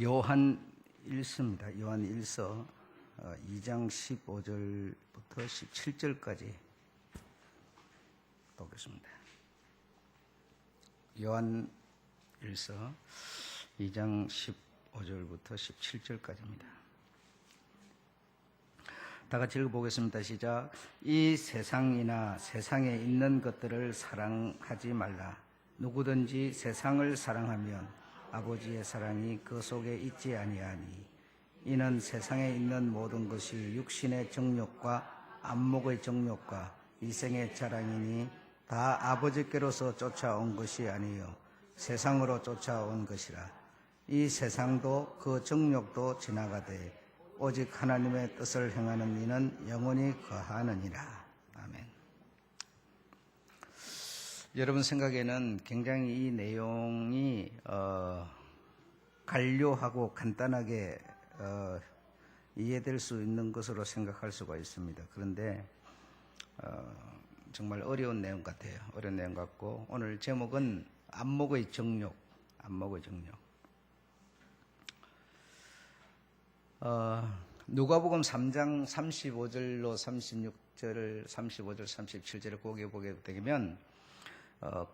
요한 1서입니다. 요한 1서 2장 15절부터 17절까지 보겠습니다. 요한 1서 2장 15절부터 17절까지입니다. 다 같이 읽어보겠습니다. 시작. 이 세상이나 세상에 있는 것들을 사랑하지 말라. 누구든지 세상을 사랑하면 아버지의 사랑이 그 속에 있지 아니하니 이는 세상에 있는 모든 것이 육신의 정욕과 안목의 정욕과 이생의 자랑이니 다 아버지께로서 쫓아온 것이 아니요 세상으로 쫓아온 것이라. 이 세상도 그 정욕도 지나가되 오직 하나님의 뜻을 행하는 이는 영원히 거하느니라. 아멘. 여러분 생각에는 굉장히 이 내용이 간료하고 간단하게 이해될 수 있는 것으로 생각할 수가 있습니다. 그런데 정말 어려운 내용 같아요. 어려운 내용 같고, 오늘 제목은 안목의 정욕, 안목의 정욕. 누가복음 3장 35절로 36절, 35절, 37절을 보게 되면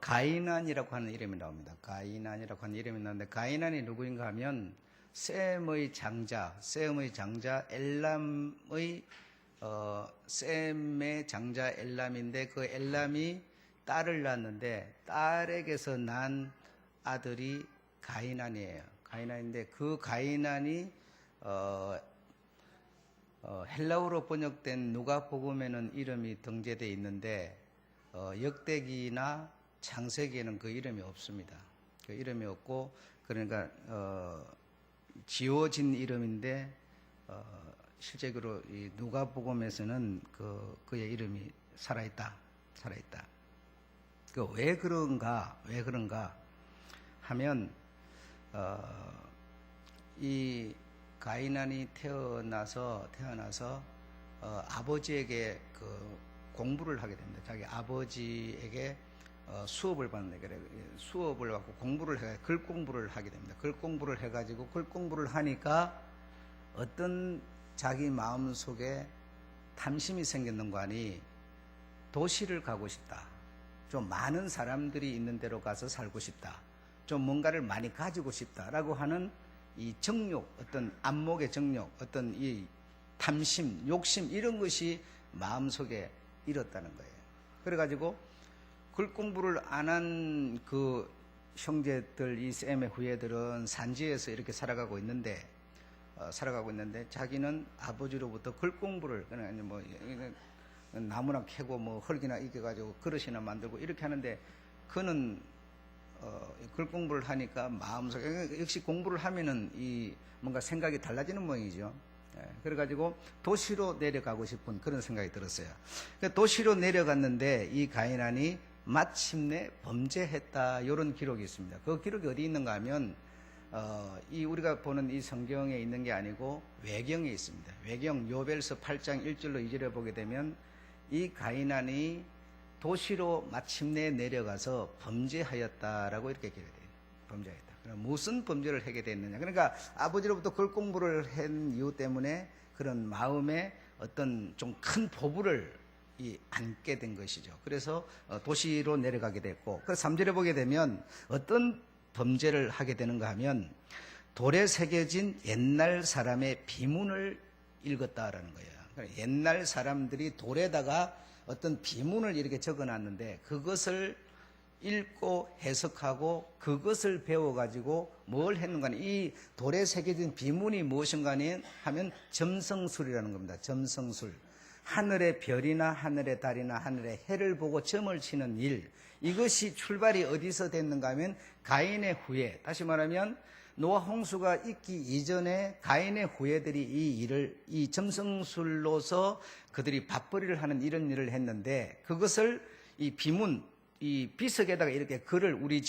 가이난이라고 하는 이름이 나옵니다. 가이난이라고 하는 이름이 나오는데, 가이난이 누구인가 하면 셈의 장자 엘람의 셈의 장자 엘람인데, 그 엘람이 딸을 낳았는데 딸에게서 난 아들이 가이난이에요. 가이난인데, 그 가이난이 헬라어로 번역된 누가복음에는 이름이 등재되어 있는데 역대기나 창세기에는 그 이름이 없습니다. 그 이름이 없고, 그러니까 지워진 이름인데 실제로 이 누가복음에서는 그의 이름이 살아있다. 그 왜 그런가 하면 이 가이난이 태어나서 아버지에게 공부를 하게 됩니다. 자기 아버지에게 수업을 받는, 수업을 받고 공부를 해, 글 공부를 하게 됩니다. 글 공부를 해가지고 글 공부를 하니까 어떤 자기 마음 속에 탐심이 생겼는 거 아니, 도시를 가고 싶다. 좀 많은 사람들이 있는 데로 가서 살고 싶다. 좀 뭔가를 많이 가지고 싶다라고 하는 이 정욕, 어떤 안목의 정욕, 어떤 이 탐심, 욕심, 이런 것이 마음속에 일었다는 거예요. 그래가지고 글 공부를 안 한 그 형제들, 이 셈의 후예들은 산지에서 이렇게 살아가고 있는데 자기는 아버지로부터 글 공부를, 그냥 뭐 나무나 캐고 뭐 흙이나 이겨가지고 그릇이나 만들고 이렇게 하는데, 그는 글 공부를 하니까 마음속에, 역시 공부를 하면은 이 뭔가 생각이 달라지는 모양이죠. 그래가지고 도시로 내려가고 싶은 그런 생각이 들었어요. 도시로 내려갔는데 이 가이난이 마침내 범죄했다, 이런 기록이 있습니다. 그 기록이 어디 있는가 하면 이 우리가 보는 이 성경에 있는 게 아니고 외경에 있습니다. 외경 요벨서 8장 1절로 2절에 보게 되면 이 가이난이 도시로 마침내 내려가서 범죄하였다라고 이렇게 기록돼요. 범죄하였다. 그럼 무슨 범죄를 하게 됐느냐? 그러니까 아버지로부터 글 공부를 한 이유 때문에 그런 마음에 어떤 좀 큰 포부를 안게 된 것이죠. 그래서 도시로 내려가게 됐고, 그래서 3절에 보게 되면 어떤 범죄를 하게 되는가 하면 돌에 새겨진 옛날 사람의 비문을 읽었다라는 거예요. 그러니까 옛날 사람들이 돌에다가 어떤 비문을 이렇게 적어놨는데 그것을 읽고 해석하고 그것을 배워가지고 뭘 했는가 하면, 이 돌에 새겨진 비문이 무엇인가 하면 점성술이라는 겁니다. 점성술. 하늘의 별이나 하늘의 달이나 하늘의 해를 보고 점을 치는 일, 이것이 출발이 어디서 됐는가 하면 가인의 후예, 다시 말하면 노아 홍수가 있기 이전에 가인의 후예들이 이 일을, 이 점성술로서 그들이 밥벌이를 하는 이런 일을 했는데, 그것을 이 비문, 이 비석에다가 이렇게 글을, 우리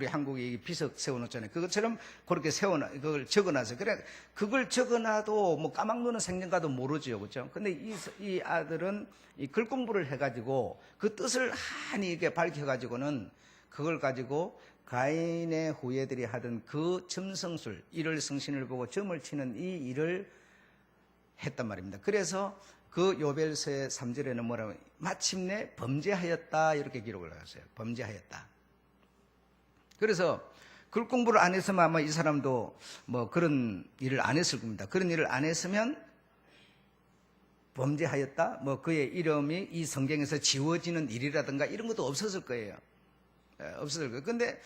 한국에 이 비석 세워놓잖아요. 그것처럼 그렇게 그걸 적어놔서, 그래, 그걸 적어놔도 뭐 까막눈은 생년가도 모르죠. 그렇죠? 근데 이 아들은 이 글 공부를 해가지고 그 뜻을 한이 이렇게 밝혀가지고는 그걸 가지고 가인의 후예들이 하던 그 점성술, 일월 성신을 보고 점을 치는 이 일을 했단 말입니다. 그래서 그 요벨서의 3절에는 뭐라고, 마침내 범죄하였다 이렇게 기록을 하셨어요. 범죄하였다. 그래서 글 공부를 안 했으면 아마 이 사람도 뭐 그런 일을 안 했을 겁니다. 그런 일을 안 했으면 범죄하였다, 뭐 그의 이름이 이 성경에서 지워지는 일이라든가 이런 것도 없었을 거예요. 없었을 거예요. 근데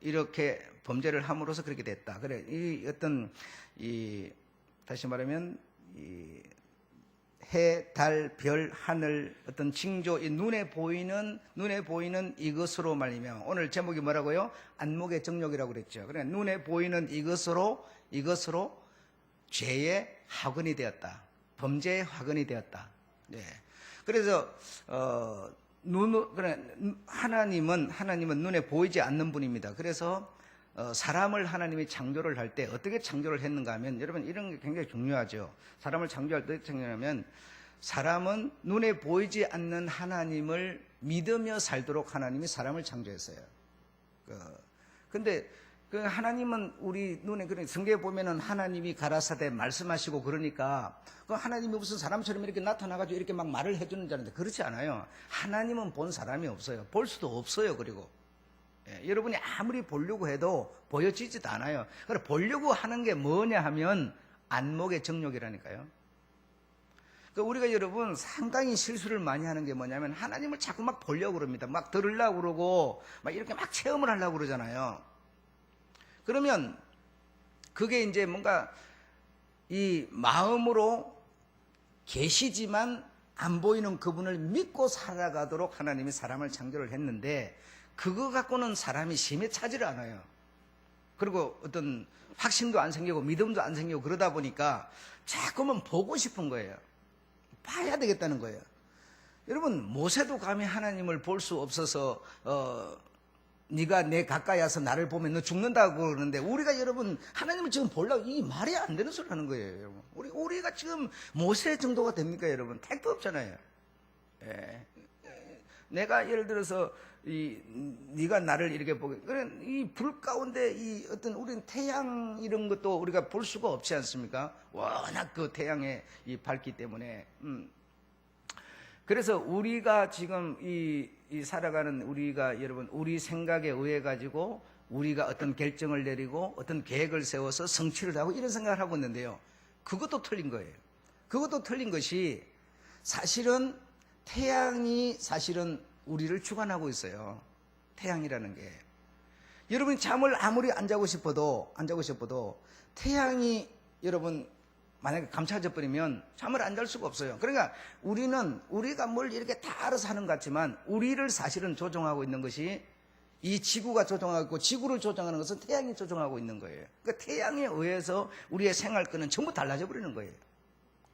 이렇게 범죄를 함으로써 그렇게 됐다. 그래, 이 어떤 다시 말하면 이 해, 달, 별, 하늘 어떤 징조, 이 눈에 보이는 이것으로 말이면, 오늘 제목이 뭐라고요? 안목의 정욕이라고 그랬죠. 그래, 눈에 보이는 이것으로 죄의 화근이 되었다. 범죄의 화근이 되었다. 네. 그래서 하나님은 눈에 보이지 않는 분입니다. 그래서 사람을 하나님이 창조를 할 때 어떻게 창조를 했는가 하면, 여러분 이런 게 굉장히 중요하죠. 사람을 창조할 때 어떻게 창조하냐면, 사람은 눈에 보이지 않는 하나님을 믿으며 살도록 하나님이 사람을 창조했어요. 근데 그 하나님은 우리 눈에, 그런 성경에 보면은 하나님이 가라사대 말씀하시고 그러니까 그 하나님이 무슨 사람처럼 이렇게 나타나가지고 이렇게 막 말을 해주는 줄 알았는데 그렇지 않아요. 하나님은 본 사람이 없어요. 볼 수도 없어요. 그리고 여러분이 아무리 보려고 해도 보여지지도 않아요. 그래, 보려고 하는 게 뭐냐 하면 안목의 정욕이라니까요. 그러니까 우리가 여러분 상당히 실수를 많이 하는 게 뭐냐면, 하나님을 자꾸 막 보려고 그럽니다. 막 들으려고 그러고 막 이렇게 막 체험을 하려고 그러잖아요. 그러면 그게 이제 뭔가 이 마음으로 계시지만 안 보이는 그분을 믿고 살아가도록 하나님이 사람을 창조를 했는데, 그거 갖고는 사람이 심에 차지를 않아요. 그리고 어떤 확신도 안 생기고 믿음도 안 생기고 그러다 보니까 자꾸만 보고 싶은 거예요. 봐야 되겠다는 거예요. 여러분, 모세도 감히 하나님을 볼 수 없어서 네가 내 가까이 와서 나를 보면 너 죽는다고 그러는데, 우리가 여러분 하나님을 지금 보려고, 이 말이 안 되는 소리 하는 거예요. 여러분, 우리가 지금 모세 정도가 됩니까? 여러분, 택도 없잖아요. 예. 내가 예를 들어서 네가 나를 이렇게 보게, 그래, 이 불 가운데 이 어떤 우리는 태양 이런 것도 우리가 볼 수가 없지 않습니까? 워낙 그 태양의 이 밝기 때문에. 그래서 우리가 지금 이 살아가는 우리가, 여러분, 우리 생각에 의해 가지고 우리가 어떤 결정을 내리고 어떤 계획을 세워서 성취를 하고 이런 생각을 하고 있는데요. 그것도 틀린 거예요. 그것도 틀린 것이, 사실은 태양이 사실은 우리를 주관하고 있어요. 태양이라는 게. 여러분이 잠을 아무리 안 자고 싶어도 태양이 여러분 만약에 감춰져 버리면 잠을 안 잘 수가 없어요. 그러니까 우리가 뭘 이렇게 다 알아서 하는 것 같지만, 우리를 사실은 조종하고 있는 것이 이 지구가 조종하고 있고, 지구를 조종하는 것은 태양이 조종하고 있는 거예요. 그러니까 태양에 의해서 우리의 생활권은 전부 달라져 버리는 거예요.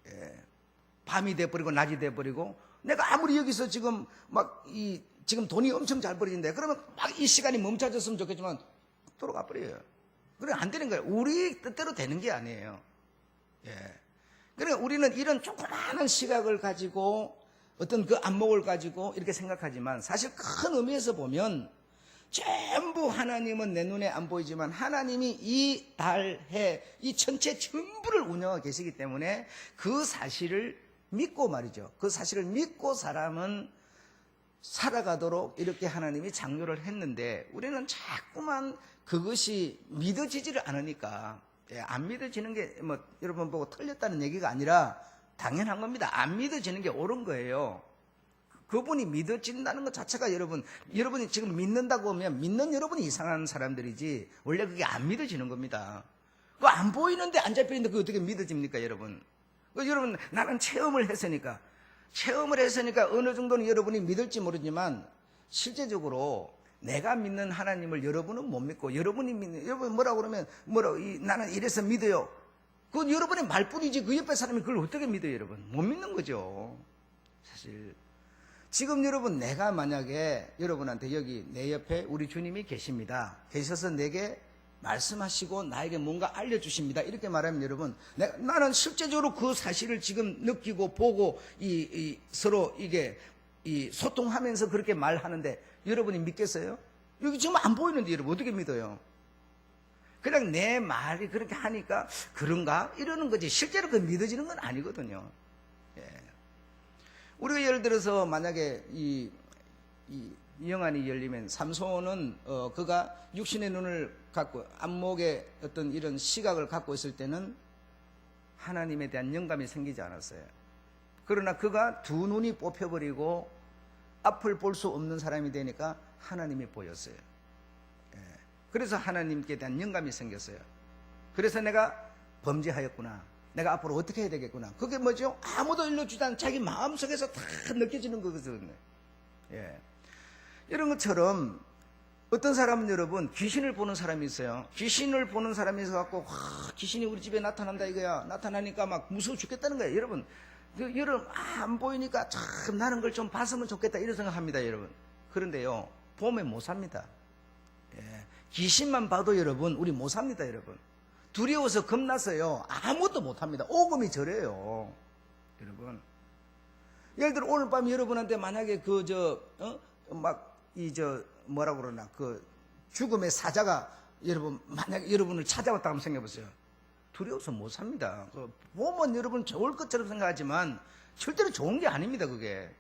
예. 밤이 돼버리고 낮이 돼버리고, 내가 아무리 여기서 지금 지금 돈이 엄청 잘 벌어진대. 그러면 막 이 시간이 멈춰졌으면 좋겠지만 돌아가 버려요. 그래, 안 되는 거예요. 우리 뜻대로 되는 게 아니에요. 예. 그러니까 우리는 이런 조그마한 시각을 가지고 어떤 그 안목을 가지고 이렇게 생각하지만, 사실 큰 의미에서 보면 전부 하나님은 내 눈에 안 보이지만 하나님이 이 달, 해, 이 전체 전부를 운영하고 계시기 때문에 그 사실을 믿고 말이죠. 그 사실을 믿고 사람은 살아가도록 이렇게 하나님이 창조를 했는데, 우리는 자꾸만 그것이 믿어지지를 않으니까, 안 믿어지는 게 뭐 여러분 보고 틀렸다는 얘기가 아니라 당연한 겁니다. 안 믿어지는 게 옳은 거예요. 그분이 믿어진다는 것 자체가, 여러분이 지금 믿는다고 하면 믿는 여러분이 이상한 사람들이지, 원래 그게 안 믿어지는 겁니다. 그거 안 보이는데 안 잡히는데 그게 어떻게 믿어집니까, 여러분? 여러분, 나는 체험을 했으니까 어느 정도는 여러분이 믿을지 모르지만, 실제적으로 내가 믿는 하나님을 여러분은 못 믿고, 여러분 뭐라고 그러면 나는 이래서 믿어요. 그건 여러분의 말뿐이지, 그 옆에 사람이 그걸 어떻게 믿어요, 여러분? 못 믿는 거죠. 사실 지금 여러분, 내가 만약에 여러분한테 여기 내 옆에 우리 주님이 계십니다. 계셔서 내게 말씀하시고 나에게 뭔가 알려주십니다. 이렇게 말하면, 여러분, 나는 실제적으로 그 사실을 지금 느끼고 보고 서로 이게 소통하면서 그렇게 말하는데 여러분이 믿겠어요? 여기 지금 안 보이는데 여러분 어떻게 믿어요? 그냥 내 말이 그렇게 하니까 그런가? 이러는 거지 실제로 그 믿어지는 건 아니거든요. 예. 우리가 예를 들어서 만약에 이 영안이 열리면 삼손은 그가 육신의 눈을 갖고 안목의 어떤 이런 시각을 갖고 있을 때는 하나님에 대한 영감이 생기지 않았어요. 그러나 그가 두 눈이 뽑혀버리고 앞을 볼 수 없는 사람이 되니까 하나님이 보였어요. 예. 그래서 하나님께 대한 영감이 생겼어요. 그래서 내가 범죄하였구나. 내가 앞으로 어떻게 해야 되겠구나. 그게 뭐죠? 아무도 일러주지 않은 자기 마음속에서 다 느껴지는 거거든요. 예. 이런 것처럼 어떤 사람은 여러분 귀신을 보는 사람이 있어요. 귀신을 보는 사람이 있어갖고 귀신이 우리 집에 나타난다 이거야. 나타나니까 막 무서워 죽겠다는 거예요. 여러분 안 보이니까 참 나는 그걸 좀 봤으면 좋겠다 이런 생각합니다. 여러분. 그런데요 보면 못 삽니다. 예. 귀신만 봐도 여러분 우리 못 삽니다. 여러분. 두려워서 겁나서요 아무것도 못합니다. 오금이 저래요. 여러분 예를 들어 오늘 밤 여러분한테 만약에 뭐라고 그러나 그 죽음의 사자가 만약에 여러분을 찾아왔다 하면 생각해보세요. 두려워서 못 삽니다. 보면 여러분 좋을 것처럼 생각하지만 절대로 좋은 게 아닙니다. 그게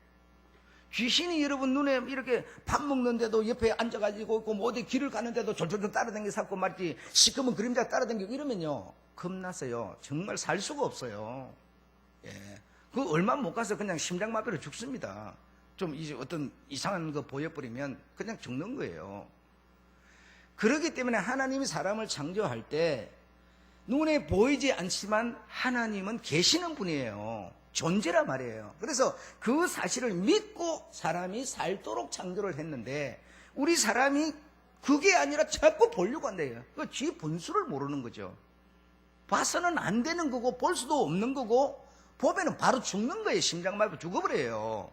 귀신이 여러분 눈에 이렇게 밥 먹는데도 옆에 앉아가지고 있고 뭐 어디 길을 가는데도 졸졸졸 따라다니면서 고 말지 시커먼 그림자 따라다니고 이러면요 겁나서요 정말 살 수가 없어요. 예. 그 얼마 못 가서 그냥 심장마비로 죽습니다. 좀 이제 어떤 이상한 거 보여버리면 그냥 죽는 거예요. 그렇기 때문에 하나님이 사람을 창조할 때 눈에 보이지 않지만 하나님은 계시는 분이에요. 존재란 말이에요. 그래서 그 사실을 믿고 사람이 살도록 창조를 했는데 우리 사람이 그게 아니라 자꾸 보려고 한대요. 그 지 분수를 모르는 거죠. 봐서는 안 되는 거고 볼 수도 없는 거고 보면은 바로 죽는 거예요. 심장마비 죽어버려요.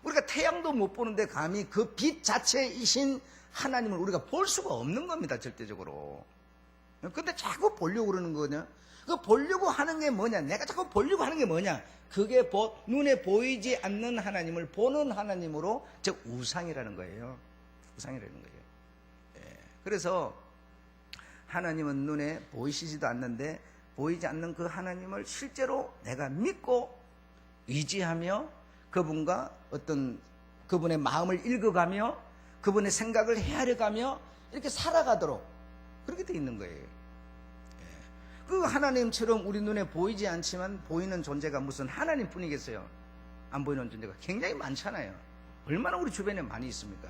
우리가 태양도 못 보는데 감히 그 빛 자체이신 하나님을 우리가 볼 수가 없는 겁니다. 절대적으로. 근데 자꾸 보려고 그러는 거냐? 그 보려고 하는 게 뭐냐? 내가 자꾸 보려고 하는 게 뭐냐? 그게 눈에 보이지 않는 하나님을 보는 하나님으로 즉 우상이라는 거예요. 우상이라는 거예요. 예. 그래서 하나님은 눈에 보이시지도 않는데 보이지 않는 그 하나님을 실제로 내가 믿고 의지하며 그분과 어떤 그분의 마음을 읽어가며 그분의 생각을 헤아려가며 이렇게 살아가도록 그렇게 돼 있는 거예요. 그 하나님처럼 우리 눈에 보이지 않지만 보이는 존재가 무슨 하나님뿐이겠어요? 안 보이는 존재가 굉장히 많잖아요. 얼마나 우리 주변에 많이 있습니까?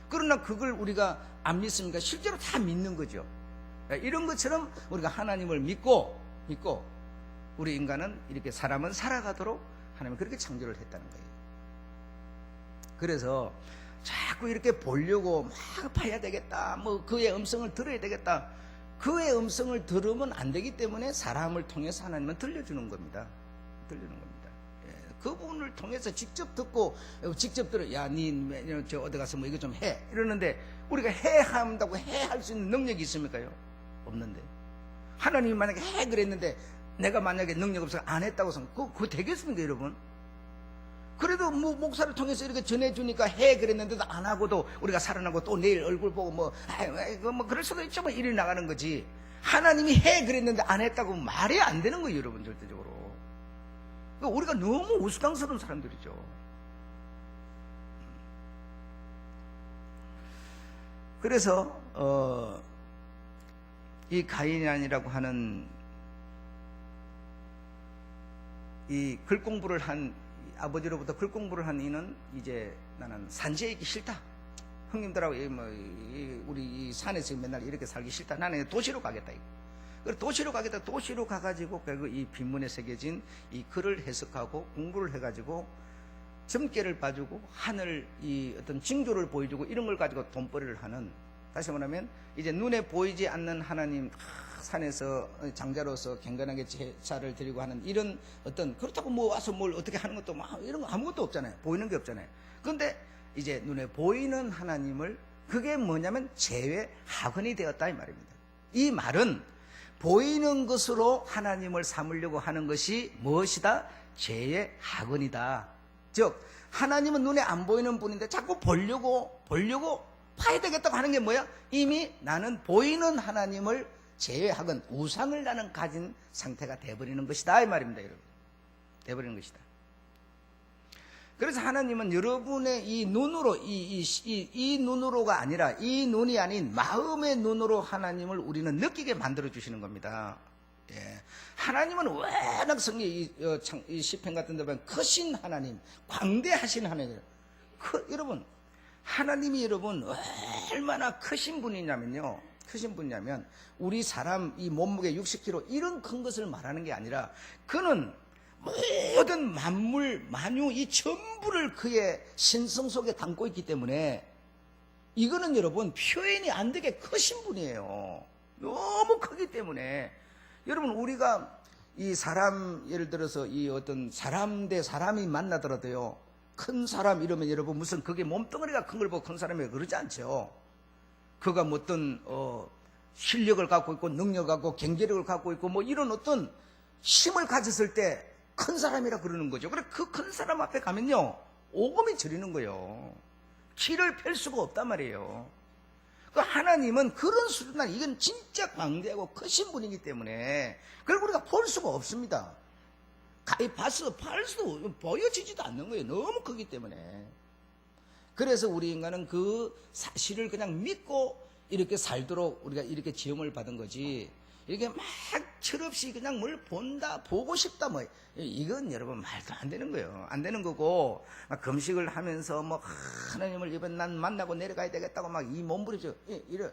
그러나 그걸 우리가 안 믿습니까? 실제로 다 믿는 거죠. 이런 것처럼 우리가 하나님을 믿고 우리 인간은 이렇게 사람은 살아가도록 하나님은 그렇게 창조를 했다는 거예요. 그래서 자꾸 이렇게 보려고 막 봐야 되겠다. 뭐 그의 음성을 들어야 되겠다. 그의 음성을 들으면 안 되기 때문에 사람을 통해서 하나님은 들려주는 겁니다. 들려주는 겁니다. 예, 그분을 통해서 직접 듣고 직접 들어 저 어디 가서 뭐 이거 좀 해 이러는데 우리가 해 한다고 해 할 수 있는 능력이 있습니까요? 없는데 하나님이 만약에 해 그랬는데 내가 만약에 능력 없어서 안 했다고 해서 그거 되겠습니까 여러분? 그래도 뭐 목사를 통해서 이렇게 전해주니까 해 그랬는데도 안 하고도 우리가 살아나고 또 내일 얼굴 보고 뭐 그럴 수도 있죠. 뭐 일이 나가는 거지. 하나님이 해 그랬는데 안 했다고 말이 안 되는 거예요 여러분. 절대적으로. 그러니까 우리가 너무 우스꽝스러운 사람들이죠. 그래서 이 가인이라고 하는 이 글 공부를 한 아버지로부터 글 공부를 한 이는 이제 나는 산지에 있기 싫다. 형님들하고 우리 이 산에서 맨날 이렇게 살기 싫다. 나는 도시로 가겠다. 그래서 도시로 가겠다. 도시로 가가지고 결국 이 빈문에 새겨진 이 글을 해석하고 공부를 해가지고 점괘를 봐주고 하늘 이 어떤 징조를 보여주고 이런 걸 가지고 돈벌이를 하는, 다시 말하면 이제 눈에 보이지 않는 하나님 산에서 장자로서 경건하게 제사를 드리고 하는 이런 어떤, 그렇다고 뭐 와서 뭘 어떻게 하는 것도 막 이런 거 아무것도 없잖아요. 보이는 게 없잖아요. 그런데 이제 눈에 보이는 하나님을, 그게 뭐냐면 제외 학원이 되었다 이 말입니다. 이 말은 보이는 것으로 하나님을 삼으려고 하는 것이 무엇이다? 죄의 학원이다. 즉 하나님은 눈에 안 보이는 분인데 자꾸 보려고 파야 되겠다고 하는 게 뭐야? 이미 나는 보이는 하나님을 제외하건 우상을 나는 가진 상태가 돼버리는 것이다 이 말입니다. 여러분, 돼버리는 것이다. 그래서 하나님은 여러분의 이 눈으로 이 눈으로가 아니라 이 눈이 아닌 마음의 눈으로 하나님을 우리는 느끼게 만들어 주시는 겁니다. 예. 하나님은 워낙 이 시편 같은 데 보면 크신 하나님, 광대하신 하나님. 여러분, 하나님이 여러분 얼마나 크신 분이냐면요. 크신 분이냐면 우리 사람 이 몸무게 60kg 이런 큰 것을 말하는 게 아니라 그는 모든 만물, 만유 이 전부를 그의 신성 속에 담고 있기 때문에 이거는 여러분 표현이 안 되게 크신 분이에요. 너무 크기 때문에 여러분 우리가 이 사람 예를 들어서 이 어떤 사람 대 사람이 만나더라도요 큰 사람 이러면 여러분 무슨 그게 몸뚱아리가 큰 걸 보고 큰 사람이 그러지 않죠. 그가 뭐 어떤 실력을 갖고 있고 능력을 갖고 경제력을 갖고 있고 뭐 이런 어떤 힘을 가졌을 때 큰 사람이라 그러는 거죠. 그래 그 큰 사람 앞에 가면요 오금이 저리는 거예요. 키를 펼 수가 없단 말이에요. 그 하나님은 그런 수준은 이건 진짜 광대하고 크신 분이기 때문에 그걸 우리가 볼 수가 없습니다. 가히 봐서 팔 수도 보여지지도 않는 거예요. 너무 크기 때문에. 그래서 우리 인간은 그 사실을 그냥 믿고 이렇게 살도록 우리가 이렇게 지음을 받은 거지. 이렇게 막 철없이 그냥 뭘 본다, 보고 싶다, 뭐. 이건 여러분 말도 안 되는 거예요. 안 되는 거고, 막 금식을 하면서 뭐, 하나님을 이번 난 만나고 내려가야 되겠다고 막 이 몸부림쳐. 이래.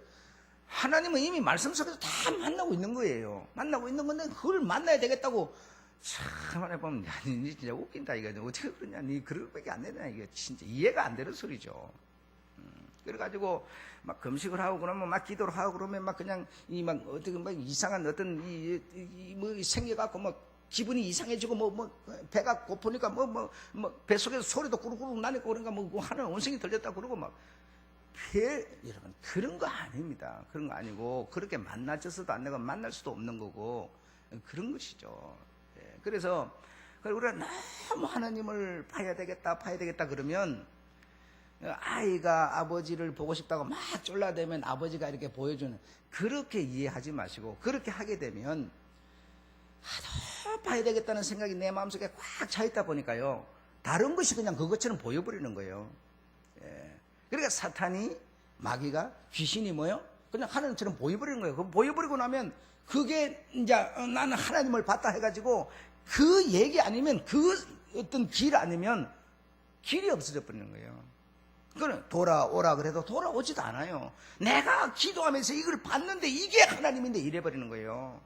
하나님은 이미 말씀 속에서 다 만나고 있는 거예요. 만나고 있는 건데, 그걸 만나야 되겠다고. 참, 하나 보면, 야, 니 진짜 웃긴다, 이거. 어떻게 그러냐. 니 그럴 밖에 안 되냐. 이거 진짜 이해가 안 되는 소리죠. 그래가지고 막 금식을 하고 그러면 막 기도를 하고 그러면 막 그냥 이 막 어떻게 막 이상한 어떤 뭐 생겨갖고 막 기분이 이상해지고 뭐 배가 고프니까 뭐 뱃속에서 소리도 꾸룩꾸룩 나니까 그런가 뭐 하는 온생이 들렸다 그러고 막 여러분 그런 거 아닙니다. 그런 거 아니고 그렇게 만나져서도 안 되고 만날 수도 없는 거고 그런 것이죠. 예, 그래서 우리가 너무 하나님을 봐야 되겠다 그러면 아이가 아버지를 보고 싶다고 막 쫄라대면 아버지가 이렇게 보여주는 그렇게 이해하지 마시고 그렇게 하게 되면 더 봐야 되겠다는 생각이 내 마음속에 꽉 차 있다 보니까요 다른 것이 그냥 그것처럼 보여버리는 거예요. 예. 그러니까 사탄이 마귀가 귀신이 뭐요? 그냥 하나님처럼 보여버리는 거예요. 그 보여버리고 나면 그게 이제 나는 하나님을 봤다 해가지고 그 얘기 아니면 그 어떤 길 아니면 길이 없어져 버리는 거예요. 그거는 돌아오라 그래도 돌아오지도 않아요. 내가 기도하면서 이걸 봤는데 이게 하나님인데 이래버리는 거예요.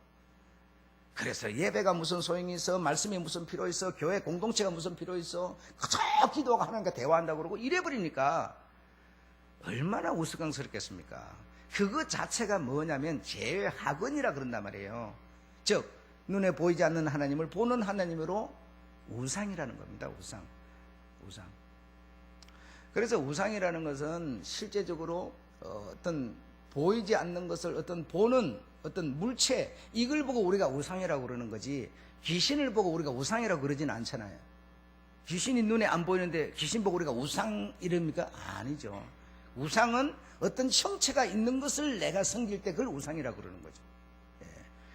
그래서 예배가 무슨 소용이 있어, 말씀이 무슨 필요 있어, 교회 공동체가 무슨 필요 있어, 그저 기도하고 하나님과 대화한다고 그러고 이래버리니까 얼마나 우스꽝스럽겠습니까? 그거 자체가 뭐냐면 제외학원이라 그런단 말이에요. 즉 눈에 보이지 않는 하나님을 보는 하나님으로 우상이라는 겁니다. 우상. 그래서 우상이라는 것은 실제적으로 어떤 보이지 않는 것을 어떤 보는 어떤 물체 이걸 보고 우리가 우상이라고 그러는 거지 귀신을 보고 우리가 우상이라고 그러지는 않잖아요. 귀신이 눈에 안 보이는데 귀신 보고 우리가 우상 이럽니까? 아니죠. 우상은 어떤 형체가 있는 것을 내가 섬길 때 그걸 우상이라고 그러는 거죠. 예.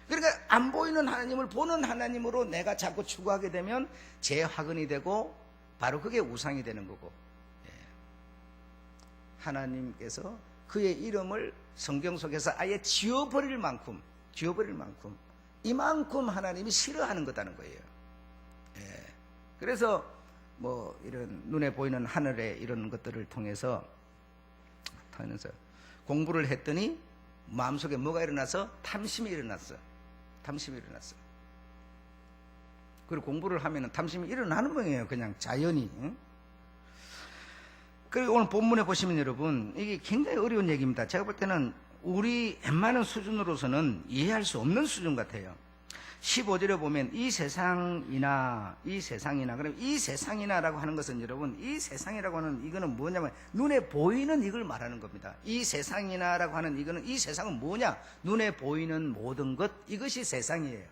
그러니까 안 보이는 하나님을 보는 하나님으로 내가 자꾸 추구하게 되면 제화근이 되고 바로 그게 우상이 되는 거고 하나님께서 그의 이름을 성경 속에서 아예 지워버릴 만큼 이만큼 하나님이 싫어하는 거다는 거예요. 예. 그래서 뭐 이런 눈에 보이는 하늘의 이런 것들을 통해서 공부를 했더니 마음속에 뭐가 일어나서 탐심이 일어났어. 그리고 공부를 하면 탐심이 일어나는 거예요. 그냥 자연히. 응? 그리고 오늘 본문에 보시면 여러분 이게 굉장히 어려운 얘기입니다. 제가 볼 때는 우리 웬만한 수준으로서는 이해할 수 없는 수준 같아요. 15절에 보면 이 세상이나 그럼 이 세상이나라고 하는 것은 여러분 이 세상이라고 하는 이거는 뭐냐면 눈에 보이는 이걸 말하는 겁니다. 이 세상이나라고 하는 이거는 이 세상은 뭐냐? 눈에 보이는 모든 것 이것이 세상이에요.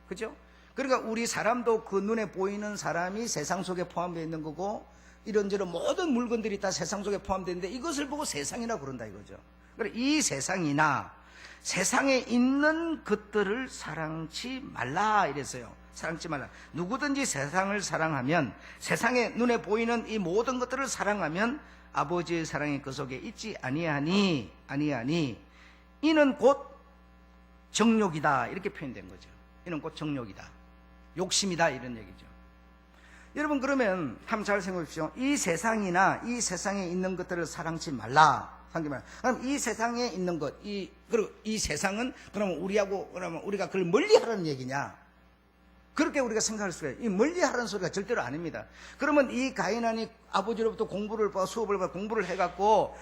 그죠? 그러니까 우리 사람도 그 눈에 보이는 사람이 세상 속에 포함되어 있는 거고 이런저런 모든 물건들이 다 세상 속에 포함되는데 이것을 보고 세상이라고 그런다 이거죠. 그래, 이 세상이나 세상에 있는 것들을 사랑치 말라 이랬어요. 사랑치 말라. 누구든지 세상을 사랑하면, 세상에 눈에 보이는 이 모든 것들을 사랑하면 아버지의 사랑이 그 속에 있지 아니하니 이는 곧 정욕이다 이렇게 표현된 거죠. 이는 곧 정욕이다, 욕심이다 이런 얘기죠. 여러분, 그러면 한번 잘 생각해 보십시오. 이 세상이나 이 세상에 있는 것들을 사랑치 말라. 그럼 이 세상에 있는 것, 그리고 이 세상은 그러면 그러면 우리가 그걸 멀리 하라는 얘기냐? 그렇게 우리가 생각할 수가 있어요. 이 멀리 하라는 소리가 절대로 아닙니다. 그러면 이 가인한이 아버지로부터 수업을 받고 공부를 해갖고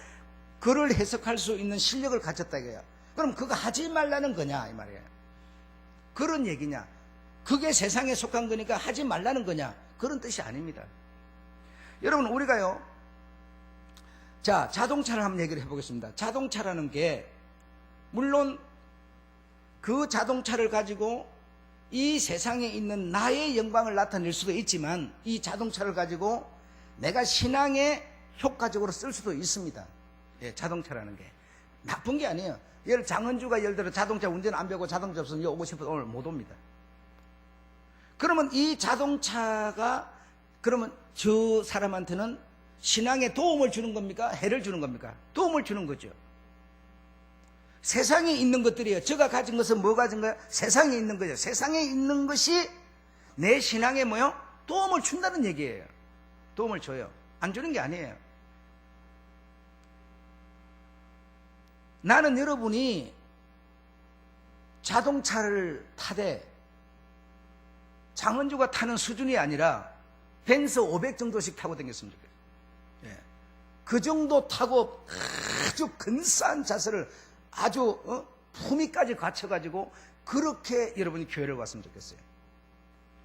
그를 해석할 수 있는 실력을 가졌다 이거야. 그럼 그거 하지 말라는 거냐 이 말이에요. 그런 얘기냐? 그게 세상에 속한 거니까 하지 말라는 거냐? 그런 뜻이 아닙니다. 여러분, 우리가요, 자, 자동차를 한번 얘기를 해보겠습니다. 자동차라는 게 물론 그 자동차를 가지고 이 세상에 있는 나의 영광을 나타낼 수도 있지만 이 자동차를 가지고 내가 신앙에 효과적으로 쓸 수도 있습니다. 예, 자동차라는 게 나쁜 게 아니에요. 장은주가 예를 들어 자동차 운전 안 배우고 자동차 없으면 오고 싶어도 오늘 못 옵니다. 그러면 이 자동차가 그러면 저 사람한테는 신앙에 도움을 주는 겁니까? 해를 주는 겁니까? 도움을 주는 거죠. 세상에 있는 것들이에요. 저가 가진 것은 뭐 가진 거예요? 세상에 있는 거죠. 세상에 있는 것이 내 신앙에 뭐요? 도움을 준다는 얘기예요. 도움을 줘요. 안 주는 게 아니에요. 나는 여러분이 자동차를 타되 장은주가 타는 수준이 아니라 벤츠 500 정도씩 타고 다녔으면 좋겠어요. 예. 그 정도 타고 아주 근사한 자세를 아주 품위까지 갖춰가지고 그렇게 여러분이 교회를 왔으면 좋겠어요.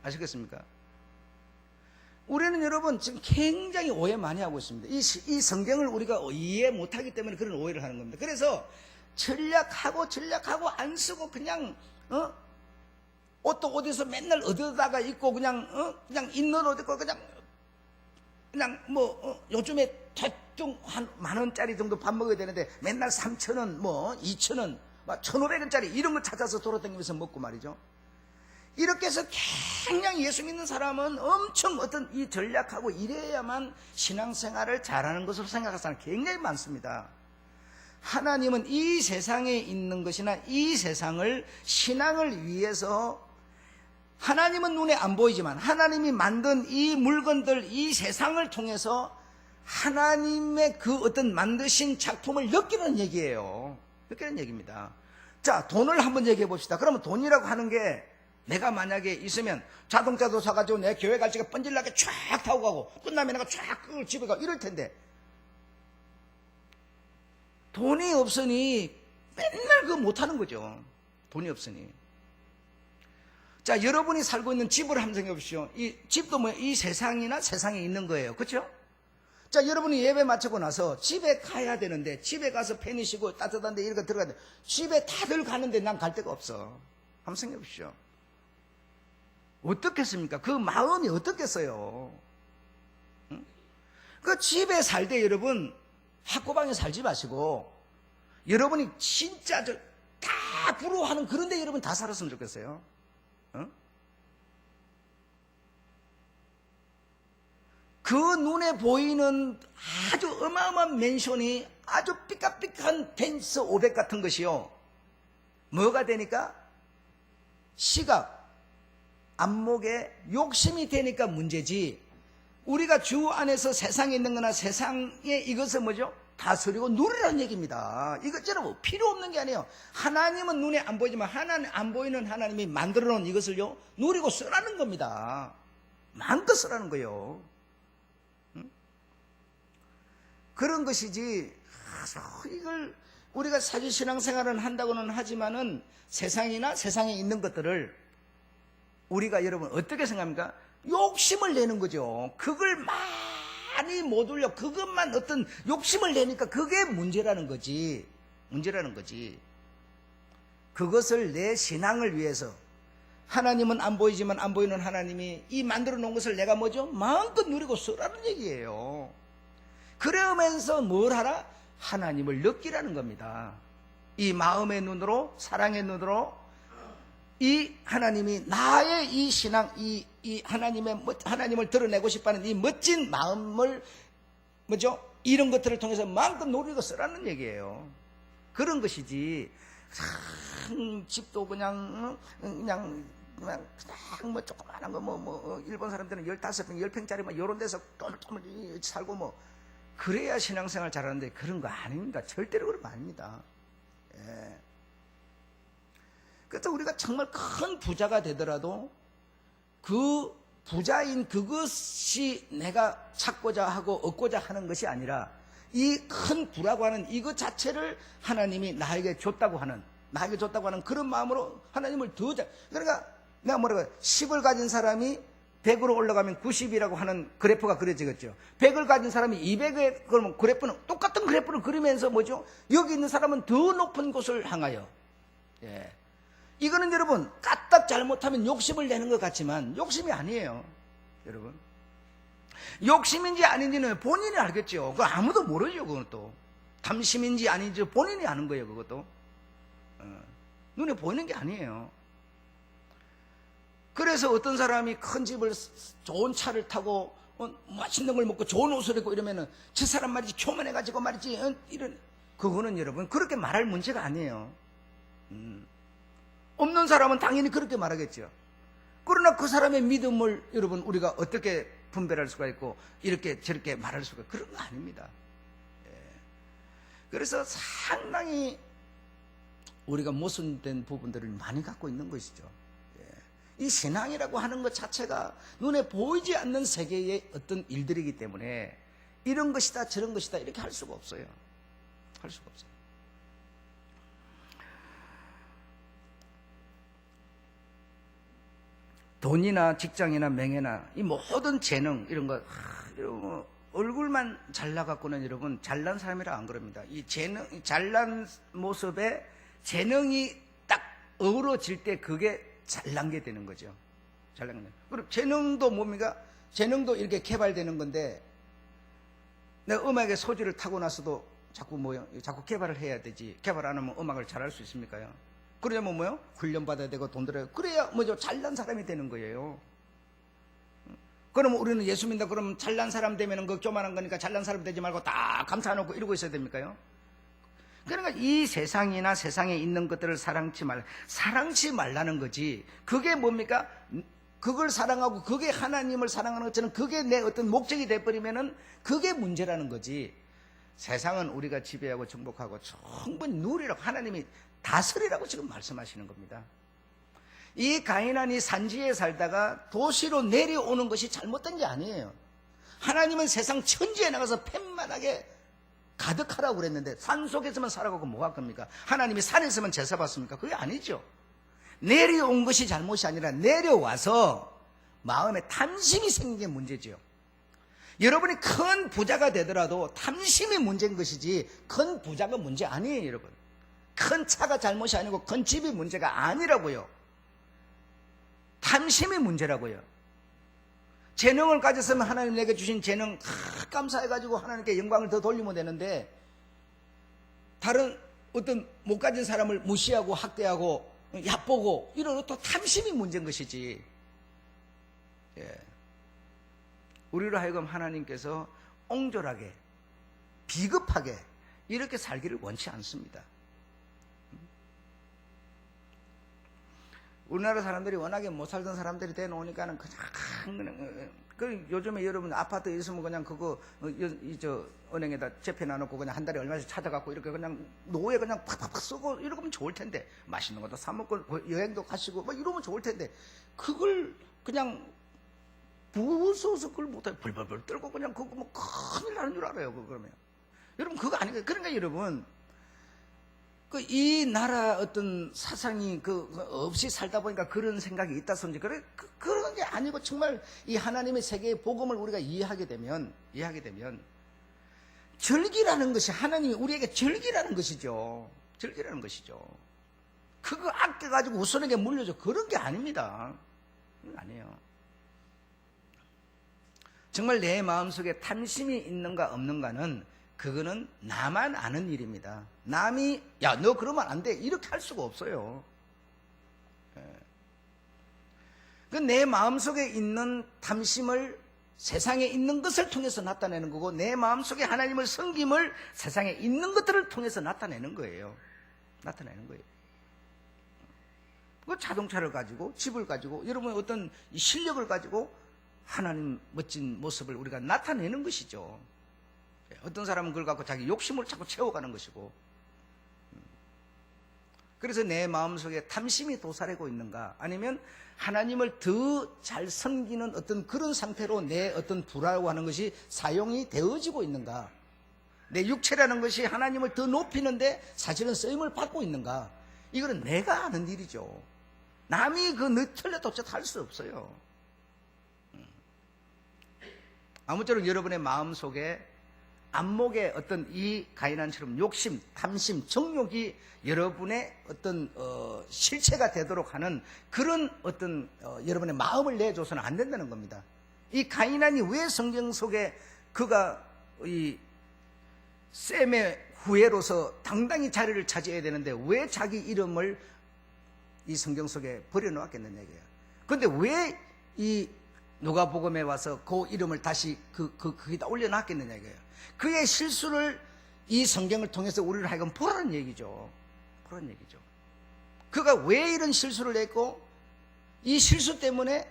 아시겠습니까? 우리는 여러분 지금 굉장히 오해 많이 하고 있습니다. 이 성경을 우리가 이해 못하기 때문에 그런 오해를 하는 겁니다. 그래서 전략하고 안 쓰고 그냥 옷도 어디서 맨날 얻어다가 입고 그냥 있는 옷 입고 그냥 요즘에 대충 한 10,000원짜리 정도 밥 먹어야 되는데 맨날 3,000원 2,000원 1,500원짜리 이런 거 찾아서 돌아다니면서 먹고 말이죠. 이렇게 해서 굉장히 예수 믿는 사람은 엄청 어떤 이 전략하고 이래야만 신앙생활을 잘하는 것으로 생각하는 사람이 굉장히 많습니다. 하나님은 이 세상에 있는 것이나 이 세상을 신앙을 위해서 하나님은 눈에 안 보이지만 하나님이 만든 이 물건들, 이 세상을 통해서 하나님의 그 어떤 만드신 작품을 느끼는 얘기예요. 느끼는 얘기입니다. 자, 돈을 한번 얘기해 봅시다. 그러면 돈이라고 하는 게 내가 만약에 있으면 자동차도 사가지고 내 교회 갈 적에 뻔질나게 쫙 타고 가고 끝나면 내가 쫙 집에 가고 이럴 텐데 돈이 없으니 맨날 그거 못하는 거죠. 돈이 없으니. 자, 여러분이 살고 있는 집을 한번 생각해 보십시오. 이 집도 이 세상이나 세상에 있는 거예요. 그렇죠? 자, 여러분이 예배 마치고 나서 집에 가야 되는데 집에 가서 팬이 쉬고 따뜻한데 이렇게 들어가야 돼. 집에 다들 가는데 난 갈 데가 없어. 한번 생각해 보십시오. 어떻겠습니까? 그 마음이 어떻겠어요? 응? 그 집에 살 때 여러분 학고방에 살지 마시고 여러분이 진짜 다 부러워하는 그런 데 여러분 다 살았으면 좋겠어요. 응? 그 눈에 보이는 아주 어마어마한 맨션이 아주 삐까삐까한 벤츠 500 같은 것이요. 뭐가 되니까? 시각, 안목에 욕심이 되니까 문제지. 우리가 주 안에서 세상에 있는 거나 세상에 이것을 뭐죠? 다스리고 누리라는 얘기입니다. 이것처럼 필요 없는 게 아니에요. 하나님은 눈에 안 보이지만 하나님 안 보이는 하나님이 만들어 놓은 이것을요 누리고 쓰라는 겁니다. 마음껏 쓰라는 거예요. 응? 그런 것이지 이걸 우리가 사실 신앙생활을 한다고는 하지만은 세상이나 세상에 있는 것들을 우리가 여러분 어떻게 생각합니까? 욕심을 내는 거죠. 그걸 많이 못 올려 그것만 어떤 욕심을 내니까 그게 문제라는 거지. 문제라는 거지. 그것을 내 신앙을 위해서 하나님은 안 보이지만 안 보이는 하나님이 이 만들어 놓은 것을 내가 뭐죠? 마음껏 누리고 쓰라는 얘기예요. 그러면서 뭘 하라? 하나님을 느끼라는 겁니다. 이 마음의 눈으로, 사랑의 눈으로 이 하나님이 나의 이 신앙, 이 하나님을 드러내고 싶어하는 이 멋진 마음을 뭐죠? 이런 것들을 통해서 마음껏 누리고 쓰라는 얘기예요. 그런 것이지. 집도 그냥 뭐 조그만한 거 일본 사람들은 15평, 10평짜리 뭐 이런 데서 쪼물쪼물 살고 뭐 그래야 신앙생활 잘하는데 그런 거 아닙니다. 절대로 그런 거 아닙니다. 예. 그래서 우리가 정말 큰 부자가 되더라도 그 부자인 그것이 내가 찾고자 하고 얻고자 하는 것이 아니라 이 큰 부라고 하는 이것 자체를 하나님이 나에게 줬다고 하는 그런 마음으로 하나님을 그러니까 내가 뭐라고 10을 가진 사람이 100으로 올라가면 90이라고 하는 그래프가 그려지겠죠. 100을 가진 사람이 200에 그러면 그래프는 똑같은 그래프를 그리면서 뭐죠? 여기 있는 사람은 더 높은 곳을 향하여. 예. 이거는 여러분 까딱 잘못하면 욕심을 내는 것 같지만 욕심이 아니에요. 여러분. 욕심인지 아닌지는 본인이 알겠죠. 그거 아무도 모르죠. 그것도. 탐심인지 아닌지 본인이 아는 거예요. 그것도. 눈에 보이는 게 아니에요. 그래서 어떤 사람이 큰 집을 좋은 차를 타고 맛있는 걸 먹고 좋은 옷을 입고 이러면은 저 사람 말이지 교만해가지고 말이지 이런 그거는 여러분 그렇게 말할 문제가 아니에요. 없는 사람은 당연히 그렇게 말하겠죠. 그러나 그 사람의 믿음을 여러분 우리가 어떻게 분별할 수가 있고 이렇게 저렇게 말할 수가 그런 거 아닙니다. 예. 그래서 상당히 우리가 모순된 부분들을 많이 갖고 있는 것이죠. 예. 이 신앙이라고 하는 것 자체가 눈에 보이지 않는 세계의 어떤 일들이기 때문에 이런 것이다 저런 것이다 이렇게 할 수가 없어요. 할 수가 없어요. 돈이나 직장이나 명예나 이 모든 재능 이런 거 얼굴만 잘 나갖고는 여러분 잘난 사람이라 안 그럽니다. 이 재능 잘난 모습에 재능이 딱 어우러질 때 그게 잘난 게 되는 거죠. 잘난 게. 그럼 재능도 뭡니까? 재능도 이렇게 개발되는 건데 내가 음악에 소질을 타고나서도 자꾸 개발을 해야 되지. 개발 안 하면 음악을 잘할 수 있습니까요? 그러려면 뭐요? 훈련받아야 되고 돈 들어야 그래야 뭐죠? 잘난 사람이 되는 거예요. 그러면 우리는 예수 믿는다 그러면 잘난 사람 되면은 그 교만한 거니까 잘난 사람 되지 말고 다 감사해놓고 이러고 있어야 됩니까요? 그러니까 이 세상이나 세상에 있는 것들을 사랑치 말라는 거지. 그게 뭡니까? 그걸 사랑하고 그게 하나님을 사랑하는 것처럼 그게 내 어떤 목적이 돼버리면은 그게 문제라는 거지. 세상은 우리가 지배하고 정복하고 충분히 누리라고 하나님이 다스리라고 지금 말씀하시는 겁니다. 이 가인한이 산지에 살다가 도시로 내려오는 것이 잘못된 게 아니에요. 하나님은 세상 천지에 나가서 펜만하게 가득하라고 그랬는데 산속에서만 살아가고 뭐할 겁니까? 하나님이 산에서만 제사 받습니까? 그게 아니죠. 내려온 것이 잘못이 아니라 내려와서 마음에 탐심이 생긴 게 문제죠. 여러분이 큰 부자가 되더라도 탐심이 문제인 것이지 큰 부자가 문제 아니에요. 여러분 큰 차가 잘못이 아니고 큰 집이 문제가 아니라고요. 탐심이 문제라고요. 재능을 가졌으면 하나님 내게 주신 재능 감사해가지고 하나님께 영광을 더 돌리면 되는데 다른 어떤 못 가진 사람을 무시하고 학대하고 얕보고 이런 또 탐심이 문제인 것이지. 예. 우리로 하여금 하나님께서 옹졸하게 비겁하게 이렇게 살기를 원치 않습니다. 우리나라 사람들이 워낙에 못 살던 사람들이 돼놓으니까는 그냥 요즘에 여러분 아파트 있으면 그냥 그거 은행에다 제패 놔놓고 그냥 한 달에 얼마씩 찾아갖고 이렇게 그냥 노후에 그냥 팍팍팍 쓰고 이러면 좋을 텐데 맛있는 것도 사 먹고 여행도 가시고 막 이러면 좋을 텐데 그걸 그냥 무서워서 그걸 못해 벌벌벌 떨고 그냥 그거 뭐 큰일 나는 줄 알아요. 그러면 여러분 그거 아니에요. 그러니까 여러분 이 나라 어떤 사상이 없이 살다 보니까 그런 생각이 있다 손지 그런 게 아니고 정말 이 하나님의 세계의 복음을 우리가 이해하게 되면 절기라는 것이 하나님이 우리에게 절기라는 것이죠. 절기라는 것이죠. 그거 아껴가지고 우선에게 물려줘. 그런 게 아닙니다. 그건 아니에요. 정말 내 마음속에 탐심이 있는가 없는가는 그거는 나만 아는 일입니다. 남이 야, 너 그러면 안 돼. 이렇게 할 수가 없어요. 내 마음속에 있는 탐심을 세상에 있는 것을 통해서 나타내는 거고, 내 마음속에 하나님을 섬김을 세상에 있는 것들을 통해서 나타내는 거예요. 나타내는 거예요. 그 자동차를 가지고, 집을 가지고, 여러분의 어떤 실력을 가지고 하나님 멋진 모습을 우리가 나타내는 것이죠. 어떤 사람은 그걸 갖고 자기 욕심을 자꾸 채워가는 것이고, 그래서 내 마음속에 탐심이 도사리고 있는가, 아니면 하나님을 더 잘 섬기는 어떤 그런 상태로 내 어떤 부라고 하는 것이 사용이 되어지고 있는가, 내 육체라는 것이 하나님을 더 높이는데 사실은 쓰임을 받고 있는가, 이거는 내가 아는 일이죠. 남이 그 틀려도착 할 수 없어요. 아무쪼록 여러분의 마음속에 안목의 어떤 이 가인한처럼 욕심, 탐심, 정욕이 여러분의 어떤 실체가 되도록 하는 그런 어떤 여러분의 마음을 내줘서는 안 된다는 겁니다. 이 가인한이 왜 성경 속에 그가 이 셈의 후예로서 당당히 자리를 차지해야 되는데 왜 자기 이름을 이 성경 속에 버려놓았겠느냐 이거예요. 그런데 왜 이 누가복음에 와서 그 이름을 다시 거기다 올려놨겠느냐 이거예요. 그의 실수를 이 성경을 통해서 우리를 하여금 보라는 얘기죠. 보라는 얘기죠. 그가 왜 이런 실수를 했고, 이 실수 때문에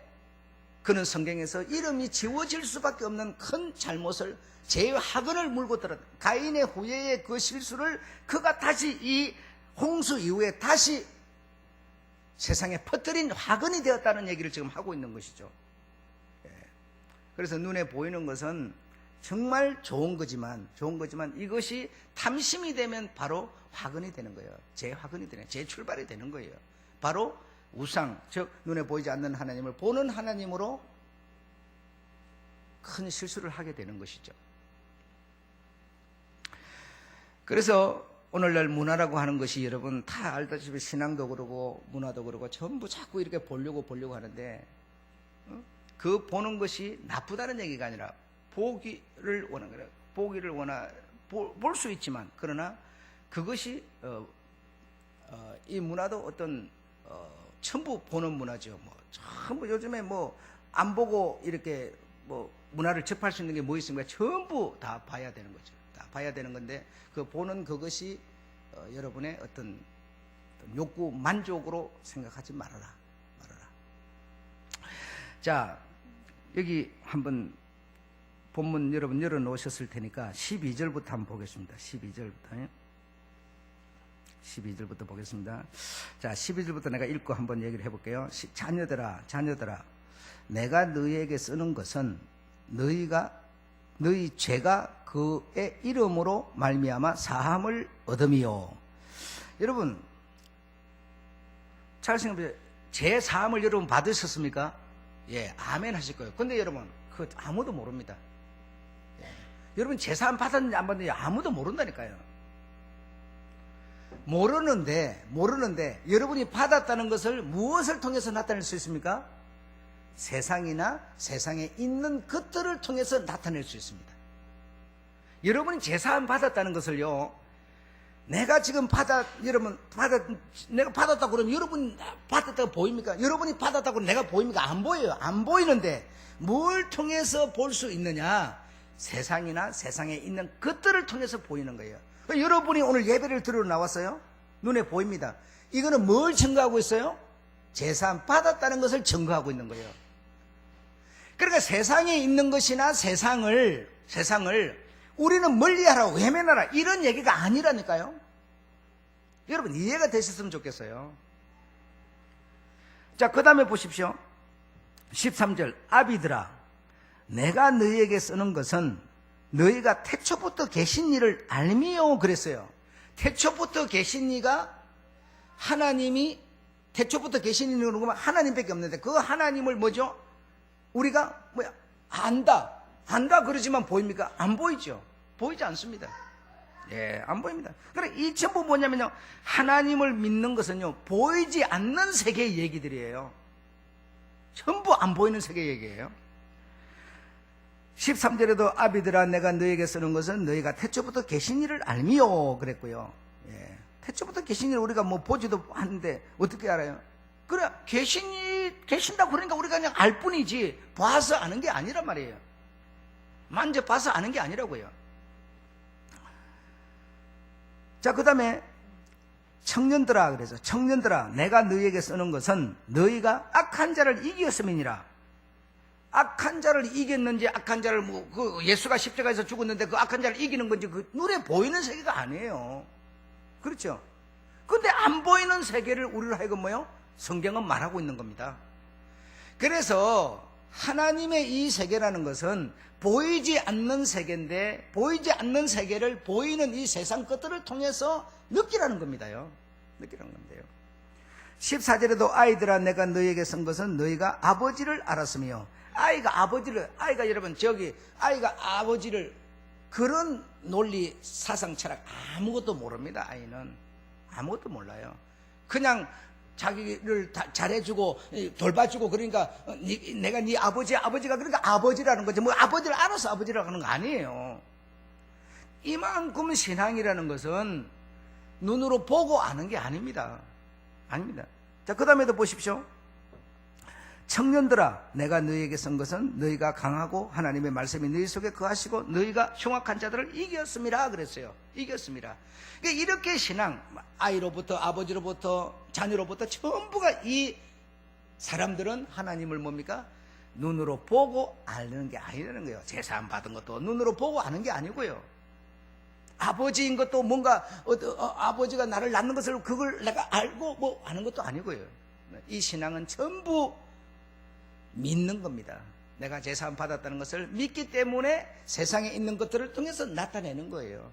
그는 성경에서 이름이 지워질 수밖에 없는 큰 잘못을, 죄의 화근을 물고 들었다. 가인의 후예의 그 실수를 그가 다시 이 홍수 이후에 다시 세상에 퍼뜨린 화근이 되었다는 얘기를 지금 하고 있는 것이죠. 그래서 눈에 보이는 것은 정말 좋은 거지만 이것이 탐심이 되면 바로 화근이 되는 거예요. 재화근이 되는, 재출발이 되는 거예요. 바로 우상, 즉 눈에 보이지 않는 하나님을 보는 하나님으로 큰 실수를 하게 되는 것이죠. 그래서 오늘날 문화라고 하는 것이 여러분 다 알다시피 신앙도 그러고 문화도 그러고 전부 자꾸 이렇게 보려고 하는데, 그 보는 것이 나쁘다는 얘기가 아니라 보기를 원하는 거예요. 보기를 볼 수 있지만, 그러나 그것이 이 문화도 어떤 전부 보는 문화죠. 뭐 전부 요즘에 뭐 안 보고 이렇게 뭐 문화를 접할 수 있는 게 뭐 있습니까? 전부 다 봐야 되는 거죠. 다 봐야 되는 건데, 그 보는 그것이 여러분의 어떤 욕구 만족으로 생각하지 말아라. 자, 여기 한번 본문 여러분 열어놓으셨을 테니까 12절부터 한번 보겠습니다. 12절부터 보겠습니다. 자, 12절부터 내가 읽고 한번 얘기를 해볼게요. 자녀들아, 내가 너희에게 쓰는 것은 너희 죄가 그의 이름으로 말미암아 사함을 얻음이요. 여러분, 잘 생각해보세요. 죄 사함을 여러분 받으셨습니까? 예, 아멘 하실 거예요. 근데 여러분, 그 아무도 모릅니다. 예. 여러분, 죄 사함 받았는지 안 받았는지 아무도 모른다니까요. 모르는데 여러분이 받았다는 것을 무엇을 통해서 나타낼 수 있습니까? 세상이나 세상에 있는 것들을 통해서 나타낼 수 있습니다. 여러분이 죄 사함 받았다는 것을요, 내가 지금 내가 받았다고 그러면 여러분 받았다고 보입니까? 여러분이 받았다고 내가 보입니까? 안 보여요. 안 보이는데 뭘 통해서 볼 수 있느냐? 세상이나 세상에 있는 것들을 통해서 보이는 거예요. 여러분이 오늘 예배를 들으러 나왔어요. 눈에 보입니다. 이거는 뭘 증거하고 있어요? 제사함 받았다는 것을 증거하고 있는 거예요. 그러니까 세상에 있는 것이나 세상을 우리는 멀리하라, 외면하라, 이런 얘기가 아니라니까요. 여러분 이해가 되셨으면 좋겠어요. 자, 그 다음에 보십시오. 13절. 아비들아, 내가 너희에게 쓰는 것은 너희가 태초부터 계신 이를 알미요 그랬어요. 태초부터 계신 이가 하나님이, 태초부터 계신 이는 누구면 하나님밖에 없는데, 그 하나님을 뭐죠? 우리가 안다 그러지만 보입니까? 안 보이죠. 보이지 않습니다. 예, 안 보입니다. 그래, 이 전부 뭐냐면요, 하나님을 믿는 것은요, 보이지 않는 세계의 얘기들이에요. 전부 안 보이는 세계 얘기예요. 13절에도 아비들아 내가 너에게 쓰는 것은 너희가 태초부터 계신 일을 알미요 그랬고요. 예, 태초부터 계신 일을 우리가 뭐 보지도 않는데 어떻게 알아요? 그래, 계신다고 그러니까 우리가 그냥 알 뿐이지 봐서 아는 게 아니란 말이에요. 만져봐서 아는 게 아니라고요. 자, 그 다음에 청년들아, 그래서 청년들아 내가 너희에게 쓰는 것은 너희가 악한 자를 이겼음이니라. 악한 자를 이겼는지 악한 자를 그 예수가 십자가에서 죽었는데 그 악한 자를 이기는 건지 그 눈에 보이는 세계가 아니에요. 그렇죠? 근데 안 보이는 세계를 우리로 하여금 뭐요? 성경은 말하고 있는 겁니다. 그래서 하나님의 이 세계라는 것은 보이지 않는 세계인데 보이지 않는 세계를 보이는 이 세상 것들을 통해서 느끼라는 겁니다요. 느끼라는 건데요. 14절에도 아이들아 내가 너희에게 쓴 것은 너희가 아버지를 알았으며 아이가 여러분 아이가 아버지를 그런 논리 사상 철학 아무것도 모릅니다. 아이는 아무것도 몰라요. 그냥 자기를 잘해주고 돌봐주고 그러니까 내가 네 아버지가 그러니까 아버지라는 거지 뭐 아버지를 알아서 아버지라고 하는 거 아니에요. 이만큼 신앙이라는 것은 눈으로 보고 아는 게 아닙니다. 아닙니다. 자, 그 다음에도 보십시오. 청년들아 내가 너희에게 쓴 것은 너희가 강하고 하나님의 말씀이 너희 속에 거하시고 너희가 흉악한 자들을 이겼음이라 그랬어요. 이겼음이라. 그러니까 이렇게 신앙 아이로부터 아버지로부터 자녀로부터 전부가 이 사람들은 하나님을 뭡니까? 눈으로 보고 아는 게 아니라는 거예요. 제사함 받은 것도 눈으로 보고 아는 게 아니고요. 아버지인 것도 뭔가 아버지가 나를 낳는 것을 그걸 내가 알고 뭐 아는 것도 아니고요. 이 신앙은 전부 믿는 겁니다. 내가 제사함 받았다는 것을 믿기 때문에 세상에 있는 것들을 통해서 나타내는 거예요.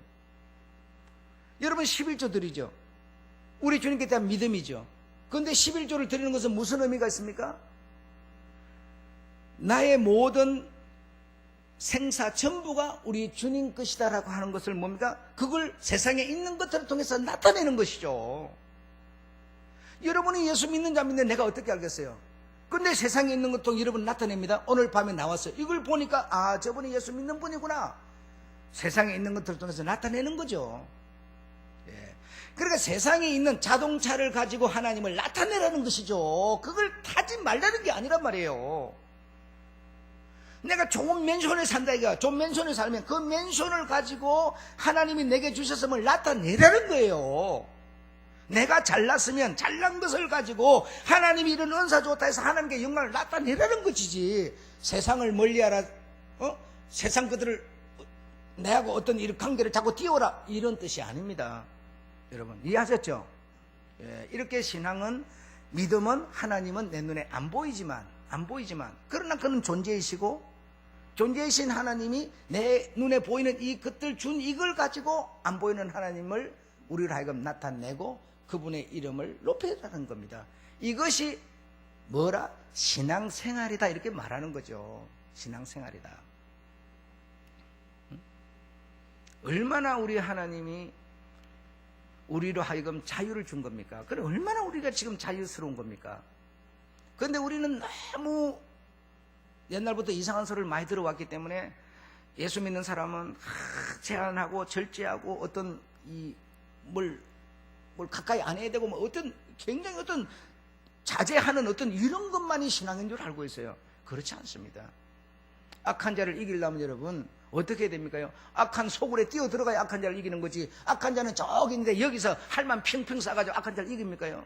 여러분 11조 드리죠. 우리 주님께 대한 믿음이죠. 그런데 11조를 드리는 것은 무슨 의미가 있습니까? 나의 모든 생사 전부가 우리 주님 것이다라고 하는 것을 뭡니까? 그걸 세상에 있는 것들을 통해서 나타내는 것이죠. 여러분이 예수 믿는 자인데 내가 어떻게 알겠어요? 근데 세상에 있는 것도 여러분 나타냅니다. 오늘 밤에 나왔어요. 이걸 보니까 아 저분이 예수 믿는 분이구나. 세상에 있는 것들을 통해서 나타내는 거죠. 예. 그러니까 세상에 있는 자동차를 가지고 하나님을 나타내라는 것이죠. 그걸 타지 말라는 게 아니란 말이에요. 내가 좋은 맨션에 산다 이거. 좋은 맨션에 살면 그 맨션을 가지고 하나님이 내게 주셨음을 나타내라는 거예요. 내가 잘났으면 잘난 것을 가지고 하나님이 이런 은사 좋다 해서 하나님께 영광을 나타내라는 것이지. 세상을 멀리하라. 세상 것들을 내하고 어떤 이런 관계를 자꾸 띄워라 이런 뜻이 아닙니다. 여러분 이해하셨죠? 예, 이렇게 신앙은 믿음은 하나님은 내 눈에 안 보이지만 그러나 그는 존재이시고 존재이신 하나님이 내 눈에 보이는 이 것들 준 이걸 가지고 안 보이는 하나님을 우리를 하여금 나타내고 그분의 이름을 높여라는 겁니다. 이것이 뭐라? 신앙생활이다 이렇게 말하는 거죠. 신앙생활이다. 얼마나 우리 하나님이 우리로 하여금 자유를 준 겁니까? 그럼 얼마나 우리가 지금 자유스러운 겁니까? 그런데 우리는 너무 옛날부터 이상한 소리를 많이 들어왔기 때문에 예수 믿는 사람은 제한하고 절제하고 어떤 뭘 가까이 안 해야 되고 뭐 어떤 굉장히 어떤 자제하는 어떤 이런 것만이 신앙인 줄 알고 있어요. 그렇지 않습니다. 악한 자를 이기려면 여러분 어떻게 해야 됩니까요? 악한 소굴에 뛰어 들어가야 악한 자를 이기는 거지. 악한 자는 저기 있는데 여기서 할만 핑핑 쏴가지고 악한 자를 이깁니까요?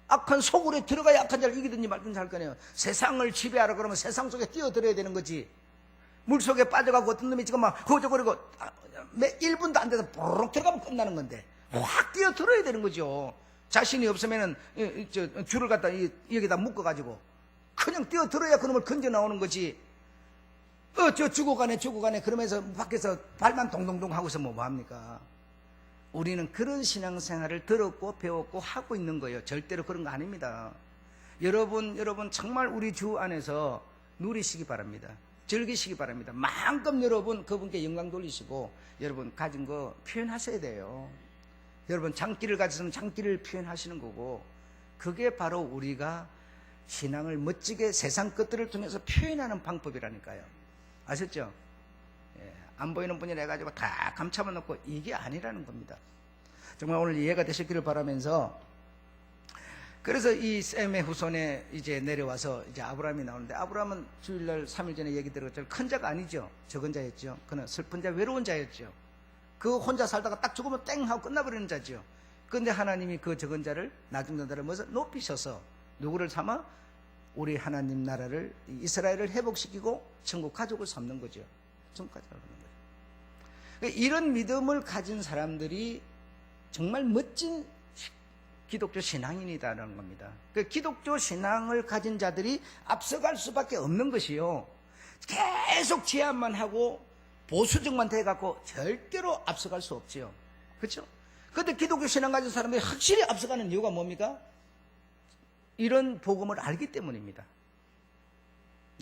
악한 소굴에 들어가야 악한 자를 이기든지 말든지 할 거네요. 세상을 지배하라 그러면 세상 속에 뛰어들어야 되는 거지. 물속에 빠져가고 어떤 놈이 지금 막 허저거리고 1분도 안 돼서 보록 들어가면 끝나는 건데 확 뛰어들어야 되는 거죠. 자신이 없으면은 줄을 갖다 여기다 묶어가지고 그냥 뛰어들어야 그놈을 건져 나오는 거지. 저 죽어가네 그러면서 밖에서 발만 동동동 하고서 뭐 합니까? 우리는 그런 신앙생활을 들었고 배웠고 하고 있는 거예요. 절대로 그런 거 아닙니다. 여러분 정말 우리 주 안에서 누리시기 바랍니다. 즐기시기 바랍니다. 마음껏 여러분 그분께 영광 돌리시고 여러분 가진 거 표현하셔야 돼요. 여러분 장기를 가졌으면 장기를 표현하시는 거고, 그게 바로 우리가 신앙을 멋지게 세상 것들을 통해서 표현하는 방법이라니까요. 아셨죠? 예, 안 보이는 분이라 해가지고 다 감춰만 놓고 이게 아니라는 겁니다. 정말 오늘 이해가 되셨기를 바라면서, 그래서 이 셈의 후손에 이제 내려와서 이제 아브라함이 나오는데, 아브라함은 주일날 3일 전에 얘기 들었죠. 큰 자가 아니죠. 적은 자였죠. 그는 슬픈 자, 외로운 자였죠. 그 혼자 살다가 딱 죽으면 땡 하고 끝나버리는 자죠. 그런데 하나님이 그 적은 자를, 나중 자를 뭐서 높이셔서 누구를 삼아? 우리 하나님 나라를, 이스라엘을 회복시키고 천국 가족을 삼는 거죠. 천국 가족을 삼는 거죠. 그러니까 이런 믿음을 가진 사람들이 정말 멋진 기독교 신앙인이다라는 겁니다. 그 기독교 신앙을 가진 자들이 앞서갈 수밖에 없는 것이요, 계속 제안만 하고 보수적만 돼갖고 절대로 앞서갈 수 없지요. 그렇죠? 그런데 기독교 신앙 가진 사람들이 확실히 앞서가는 이유가 뭡니까? 이런 복음을 알기 때문입니다.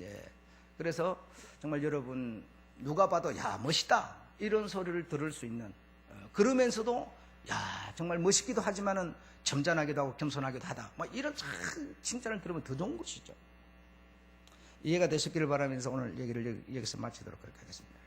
예. 그래서 정말 여러분, 누가 봐도 야 멋있다 이런 소리를 들을 수 있는, 그러면서도 야 정말 멋있기도 하지만은 점잖하기도 하고 겸손하기도 하다, 뭐 이런 참 칭찬을 들으면 더 좋은 것이죠. 이해가 되셨기를 바라면서 오늘 얘기를 여기서 마치도록 하겠습니다.